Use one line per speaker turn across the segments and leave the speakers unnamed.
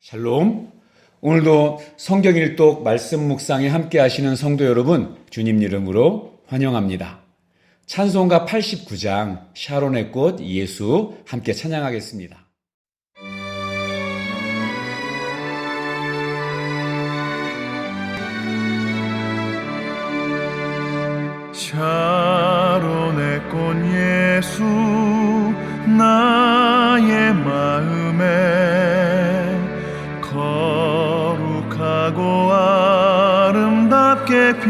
샬롬. 오늘도 성경 일독 말씀 묵상에 함께 하시는 성도 여러분, 주님 이름으로 환영합니다. 찬송가 89장 샤론의 꽃 예수 함께 찬양하겠습니다.
샤론의 꽃 예수 나의 마음에 거룩하고 아름답게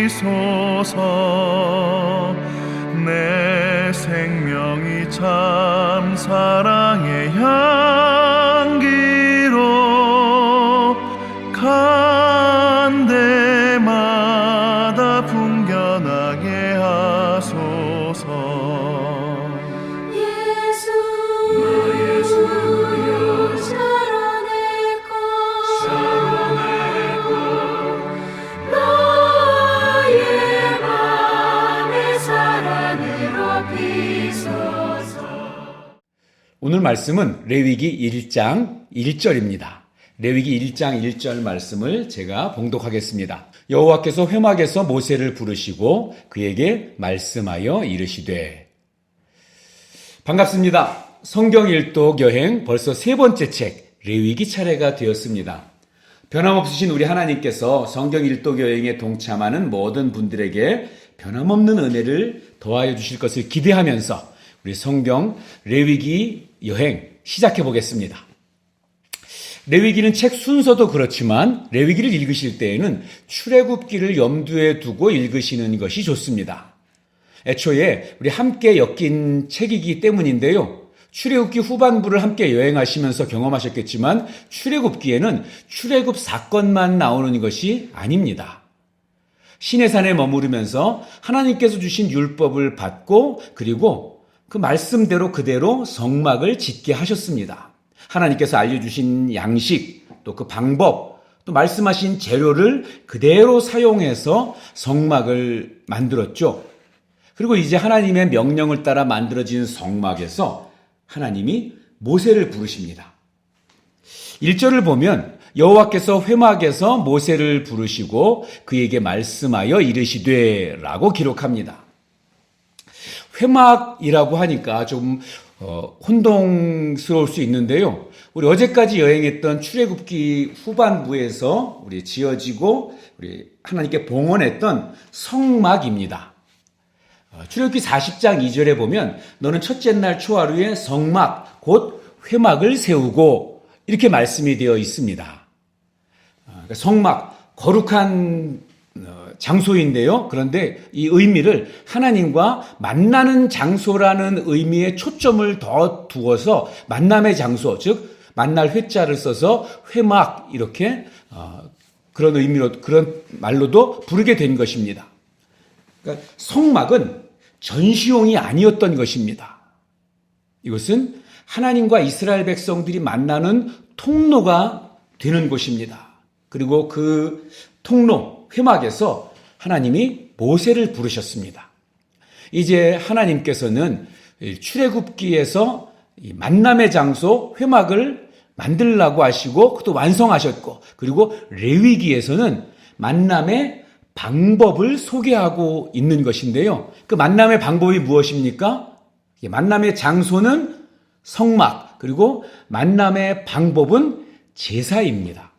피소서. 내 생명이 참 사랑의 향기로 간 데마다 풍겨나게 하소서.
오늘 말씀은 레위기 1장 1절입니다. 레위기 1장 1절 말씀을 제가 봉독하겠습니다. 여호와께서 회막에서 모세를 부르시고 그에게 말씀하여 이르시되. 반갑습니다. 성경 일독 여행 벌써 세 번째 책 레위기 차례가 되었습니다. 변함없으신 우리 하나님께서 성경 일독 여행에 동참하는 모든 분들에게 변함없는 은혜를 더하여 주실 것을 기대하면서 우리 성경 레위기 여행 시작해 보겠습니다. 레위기는 책 순서도 그렇지만 레위기를 읽으실 때에는 출애굽기를 염두에 두고 읽으시는 것이 좋습니다. 애초에 우리 함께 엮인 책이기 때문인데요. 출애굽기 후반부를 함께 여행하시면서 경험하셨겠지만 출애굽기에는 출애굽 사건만 나오는 것이 아닙니다. 시내산에 머무르면서 하나님께서 주신 율법을 받고 그리고 그 말씀대로 그대로 성막을 짓게 하셨습니다. 하나님께서 알려주신 양식, 또 그 방법, 또 말씀하신 재료를 그대로 사용해서 성막을 만들었죠. 그리고 이제 하나님의 명령을 따라 만들어진 성막에서 하나님이 모세를 부르십니다. 1절을 보면 여호와께서 회막에서 모세를 부르시고 그에게 말씀하여 이르시되 라고 기록합니다. 회막이라고 하니까 좀 혼동스러울 수 있는데요. 우리 어제까지 여행했던 출애굽기 후반부에서 우리 지어지고 우리 하나님께 봉헌했던 성막입니다. 출애굽기 40장 2절에 보면 너는 첫째 날 초하루에 성막 곧 회막을 세우고 이렇게 말씀이 되어 있습니다. 성막 거룩한 장소인데요. 그런데 이 의미를 하나님과 만나는 장소라는 의미에 초점을 더 두어서 만남의 장소, 즉 만날 회자를 써서 회막 이렇게 그런 의미로 그런 말로도 부르게 된 것입니다. 그러니까 성막은 전시용이 아니었던 것입니다. 이것은 하나님과 이스라엘 백성들이 만나는 통로가 되는 곳입니다. 그리고 그 통로 회막에서 하나님이 모세를 부르셨습니다. 이제 하나님께서는 출애굽기에서 만남의 장소 회막을 만들라고 하시고 그것도 완성하셨고 그리고 레위기에서는 만남의 방법을 소개하고 있는 것인데요. 그 만남의 방법이 무엇입니까? 만남의 장소는 성막 그리고 만남의 방법은 제사입니다.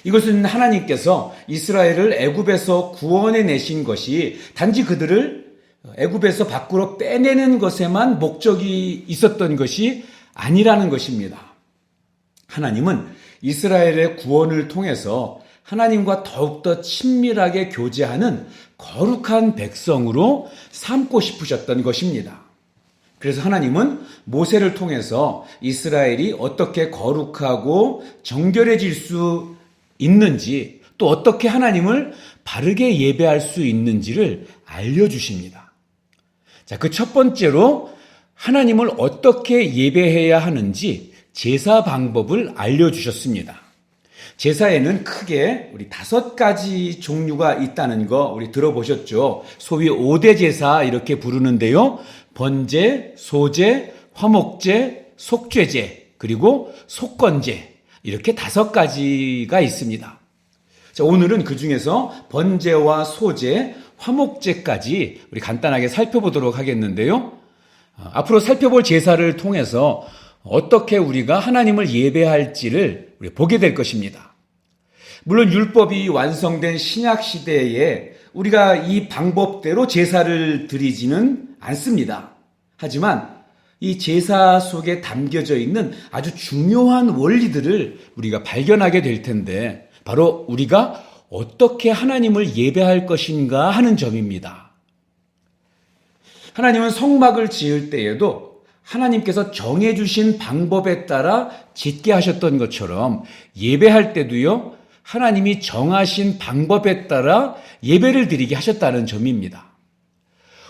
이것은 하나님께서 이스라엘을 애굽에서 구원해 내신 것이 단지 그들을 애굽에서 밖으로 빼내는 것에만 목적이 있었던 것이 아니라는 것입니다. 하나님은 이스라엘의 구원을 통해서 하나님과 더욱더 친밀하게 교제하는 거룩한 백성으로 삼고 싶으셨던 것입니다. 그래서 하나님은 모세를 통해서 이스라엘이 어떻게 거룩하고 정결해질 수 있는지 또 어떻게 하나님을 바르게 예배할 수 있는지를 알려주십니다. 자, 그 첫 번째로 하나님을 어떻게 예배해야 하는지 제사 방법을 알려주셨습니다. 제사에는 크게 우리 5가지 종류가 있다는 거 우리 들어보셨죠? 소위 5대 제사 이렇게 부르는데요. 번제, 소제, 화목제, 속죄제 그리고 속건제, 이렇게 5가지가 있습니다. 자, 오늘은 그 중에서 번제와 소제, 화목제까지 우리 간단하게 살펴보도록 하겠는데요. 앞으로 살펴볼 제사를 통해서 어떻게 우리가 하나님을 예배할지를 우리 보게 될 것입니다. 물론 율법이 완성된 신약 시대에 우리가 이 방법대로 제사를 드리지는 않습니다. 하지만 이 제사 속에 담겨져 있는 아주 중요한 원리들을 우리가 발견하게 될 텐데, 바로 우리가 어떻게 하나님을 예배할 것인가 하는 점입니다. 하나님은 성막을 지을 때에도 하나님께서 정해주신 방법에 따라 짓게 하셨던 것처럼 예배할 때도요, 하나님이 정하신 방법에 따라 예배를 드리게 하셨다는 점입니다.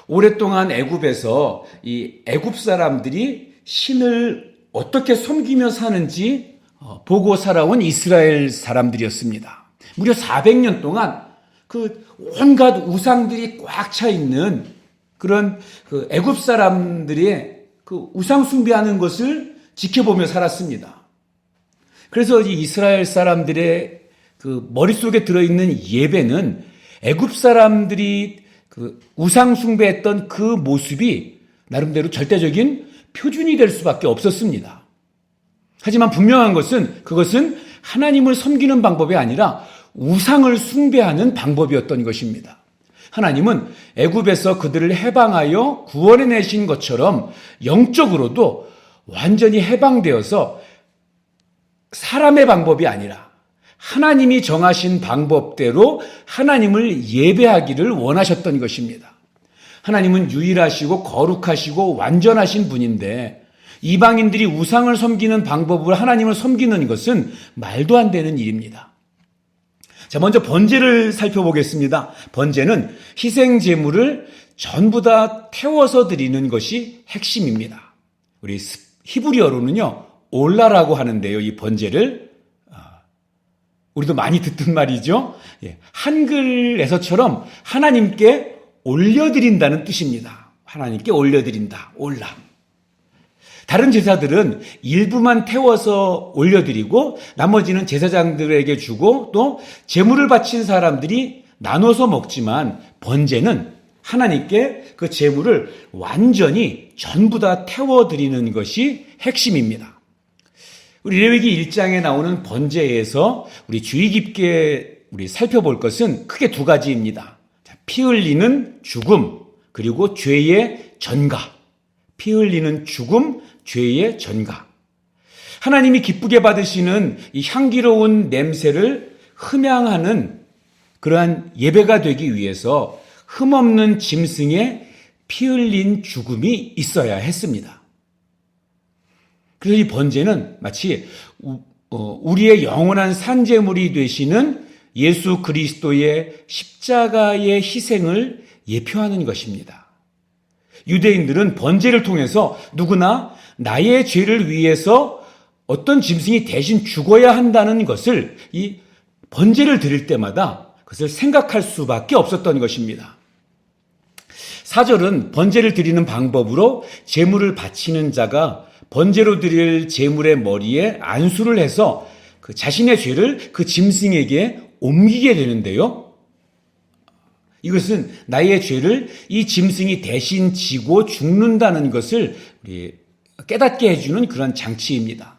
오랫동안 애굽에서 이 애굽 사람들이 신을 어떻게 섬기며 사는지 보고 살아온 이스라엘 사람들이었습니다. 무려 400년 동안 그 온갖 우상들이 꽉 차 있는 그런 그 애굽 사람들의 그 우상 숭배하는 것을 지켜보며 살았습니다. 그래서 이 이스라엘 사람들의 그 머릿속에 들어있는 예배는 애굽 사람들이 그 우상 숭배했던 그 모습이 나름대로 절대적인 표준이 될 수밖에 없었습니다. 하지만 분명한 것은 그것은 하나님을 섬기는 방법이 아니라 우상을 숭배하는 방법이었던 것입니다. 하나님은 애굽에서 그들을 해방하여 구원해 내신 것처럼 영적으로도 완전히 해방되어서 사람의 방법이 아니라 하나님이 정하신 방법대로 하나님을 예배하기를 원하셨던 것입니다. 하나님은 유일하시고 거룩하시고 완전하신 분인데 이방인들이 우상을 섬기는 방법으로 하나님을 섬기는 것은 말도 안 되는 일입니다. 자, 먼저 번제를 살펴보겠습니다. 번제는 희생 제물을 전부 다 태워서 드리는 것이 핵심입니다. 우리 히브리어로는요, 올라라고 하는데요, 이 번제를 우리도 많이 듣던 말이죠. 한글에서처럼 하나님께 올려드린다는 뜻입니다. 하나님께 올려드린다, 올라. 다른 제사들은 일부만 태워서 올려드리고 나머지는 제사장들에게 주고 또 제물을 바친 사람들이 나눠서 먹지만, 번제는 하나님께 그 제물을 완전히 전부 다 태워드리는 것이 핵심입니다. 우리 레위기 1장에 나오는 번제에서 우리 주의 깊게 우리 살펴볼 것은 크게 2가지입니다. 피 흘리는 죽음, 그리고 죄의 전가. 피 흘리는 죽음, 죄의 전가. 하나님이 기쁘게 받으시는 이 향기로운 냄새를 흠양하는 그러한 예배가 되기 위해서 흠없는 짐승의 피 흘린 죽음이 있어야 했습니다. 그래서 이 번제는 마치 우리의 영원한 산제물이 되시는 예수 그리스도의 십자가의 희생을 예표하는 것입니다. 유대인들은 번제를 통해서 누구나 나의 죄를 위해서 어떤 짐승이 대신 죽어야 한다는 것을 이 번제를 드릴 때마다 그것을 생각할 수밖에 없었던 것입니다. 4절은 번제를 드리는 방법으로 제물을 바치는 자가 번제로 드릴 제물의 머리에 안수를 해서 그 자신의 죄를 그 짐승에게 옮기게 되는데요. 이것은 나의 죄를 이 짐승이 대신 지고 죽는다는 것을 우리 깨닫게 해주는 그런 장치입니다.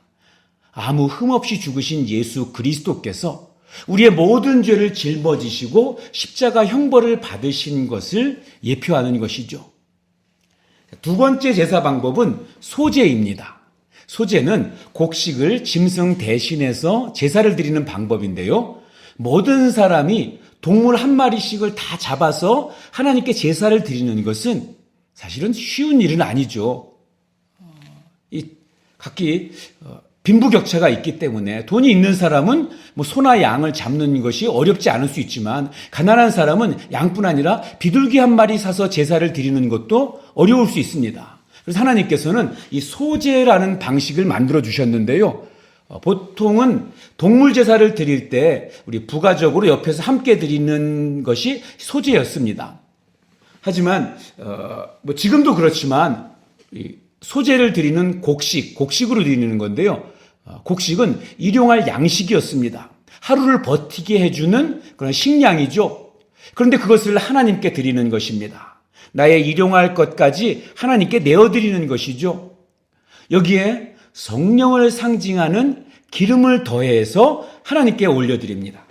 아무 흠없이 죽으신 예수 그리스도께서 우리의 모든 죄를 짊어지시고 십자가 형벌을 받으신 것을 예표하는 것이죠. 2번째 제사 방법은 소제입니다. 소제는 곡식을 짐승 대신해서 제사를 드리는 방법인데요. 모든 사람이 동물 한 마리씩을 다 잡아서 하나님께 제사를 드리는 것은 사실은 쉬운 일은 아니죠. 각기 빈부격차가 있기 때문에 돈이 있는 사람은 소나 양을 잡는 것이 어렵지 않을 수 있지만, 가난한 사람은 양뿐 아니라 비둘기 한 마리 사서 제사를 드리는 것도 어려울 수 있습니다. 그래서 하나님께서는 이 소제라는 방식을 만들어 주셨는데요. 보통은 동물 제사를 드릴 때 우리 부가적으로 옆에서 함께 드리는 것이 소제였습니다. 하지만 지금도 그렇지만 소제를 드리는 곡식으로 드리는 건데요. 곡식은 일용할 양식이었습니다. 하루를 버티게 해주는 그런 식량이죠. 그런데 그것을 하나님께 드리는 것입니다. 나의 일용할 것까지 하나님께 내어드리는 것이죠. 여기에 성령을 상징하는 기름을 더해서 하나님께 올려드립니다.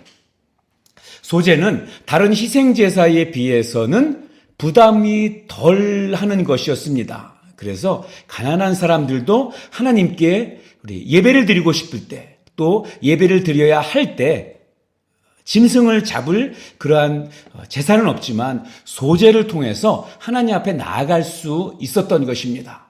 소제는 다른 희생제사에 비해서는 부담이 덜 하는 것이었습니다. 그래서 가난한 사람들도 하나님께 예배를 드리고 싶을 때, 또 예배를 드려야 할 때 짐승을 잡을 그러한 제사는 없지만 소제를 통해서 하나님 앞에 나아갈 수 있었던 것입니다.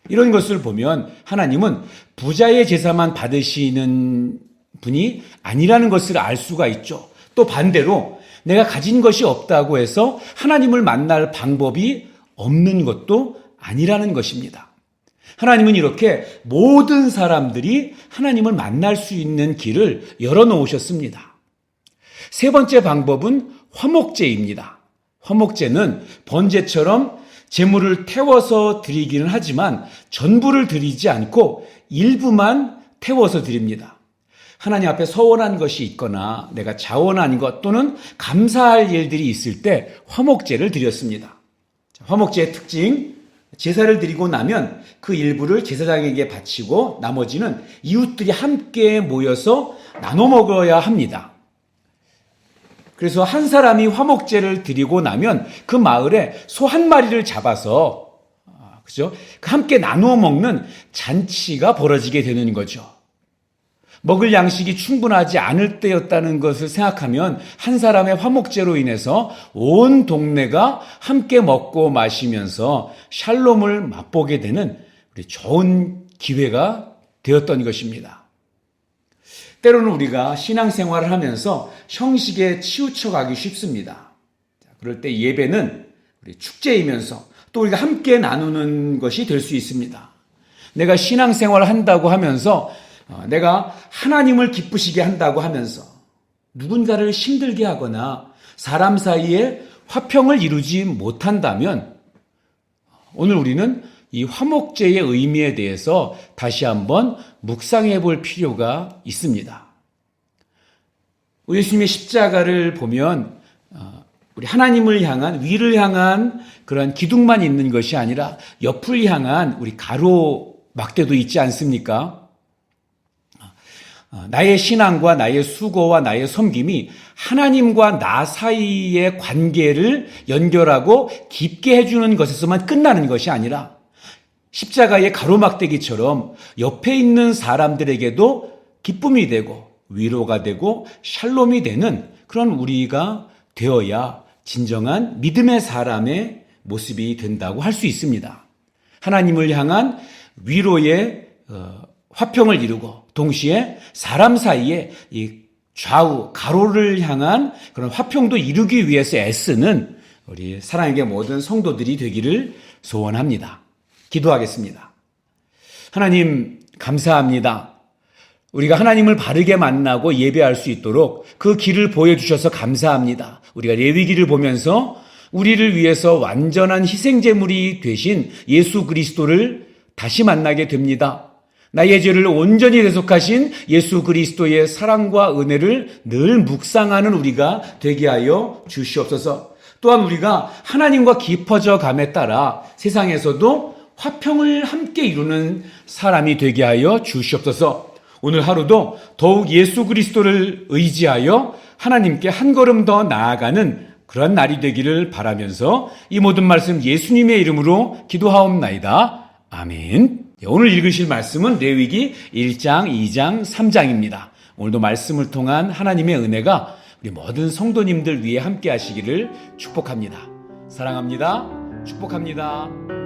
이런 것을 보면 하나님은 부자의 제사만 받으시는 분이 아니라는 것을 알 수가 있죠. 또 반대로 내가 가진 것이 없다고 해서 하나님을 만날 방법이 없는 것도 아니라는 것입니다. 하나님은 이렇게 모든 사람들이 하나님을 만날 수 있는 길을 열어놓으셨습니다. 세 번째 방법은 화목제입니다. 화목제는 번제처럼 제물을 태워서 드리기는 하지만 전부를 드리지 않고 일부만 태워서 드립니다. 하나님 앞에 서원한 것이 있거나 내가 자원한 것 또는 감사할 일들이 있을 때 화목제를 드렸습니다. 화목제의 특징, 제사를 드리고 나면 그 일부를 제사장에게 바치고 나머지는 이웃들이 함께 모여서 나눠 먹어야 합니다. 그래서 한 사람이 화목제를 드리고 나면 그 마을에 소 한 마리를 잡아서 그죠? 함께 나누어 먹는 잔치가 벌어지게 되는 거죠. 먹을 양식이 충분하지 않을 때였다는 것을 생각하면 한 사람의 화목제로 인해서 온 동네가 함께 먹고 마시면서 샬롬을 맛보게 되는 좋은 기회가 되었던 것입니다. 때로는 우리가 신앙생활을 하면서 형식에 치우쳐 가기 쉽습니다. 그럴 때 예배는 축제이면서 또 우리가 함께 나누는 것이 될 수 있습니다. 내가 신앙생활을 한다고 하면서 내가 하나님을 기쁘시게 한다고 하면서 누군가를 힘들게 하거나 사람 사이에 화평을 이루지 못한다면 오늘 우리는 이 화목제의 의미에 대해서 다시 한번 묵상해 볼 필요가 있습니다. 예수님의 십자가를 보면 우리 하나님을 향한, 위를 향한 그런 기둥만 있는 것이 아니라 옆을 향한 우리 가로막대도 있지 않습니까? 나의 신앙과 나의 수고와 나의 섬김이 하나님과 나 사이의 관계를 연결하고 깊게 해주는 것에서만 끝나는 것이 아니라 십자가의 가로막대기처럼 옆에 있는 사람들에게도 기쁨이 되고 위로가 되고 샬롬이 되는 그런 우리가 되어야 진정한 믿음의 사람의 모습이 된다고 할 수 있습니다. 하나님을 향한 위로의 화평을 이루고 동시에 사람 사이에 이 좌우 가로를 향한 그런 화평도 이루기 위해서 애쓰는 우리 사랑에게 모든 성도들이 되기를 소원합니다. 기도하겠습니다. 하나님 감사합니다. 우리가 하나님을 바르게 만나고 예배할 수 있도록 그 길을 보여주셔서 감사합니다. 우리가 레위기를 보면서 우리를 위해서 완전한 희생제물이 되신 예수 그리스도를 다시 만나게 됩니다. 나의 죄를 온전히 대속하신 예수 그리스도의 사랑과 은혜를 늘 묵상하는 우리가 되게 하여 주시옵소서. 또한 우리가 하나님과 깊어져 감에 따라 세상에서도 화평을 함께 이루는 사람이 되게 하여 주시옵소서. 오늘 하루도 더욱 예수 그리스도를 의지하여 하나님께 한 걸음 더 나아가는 그런 날이 되기를 바라면서 이 모든 말씀 예수님의 이름으로 기도하옵나이다. 아멘. 오늘 읽으실 말씀은 레위기 1장, 2장, 3장입니다. 오늘도 말씀을 통한 하나님의 은혜가 우리 모든 성도님들 위해 함께 하시기를 축복합니다. 사랑합니다. 축복합니다.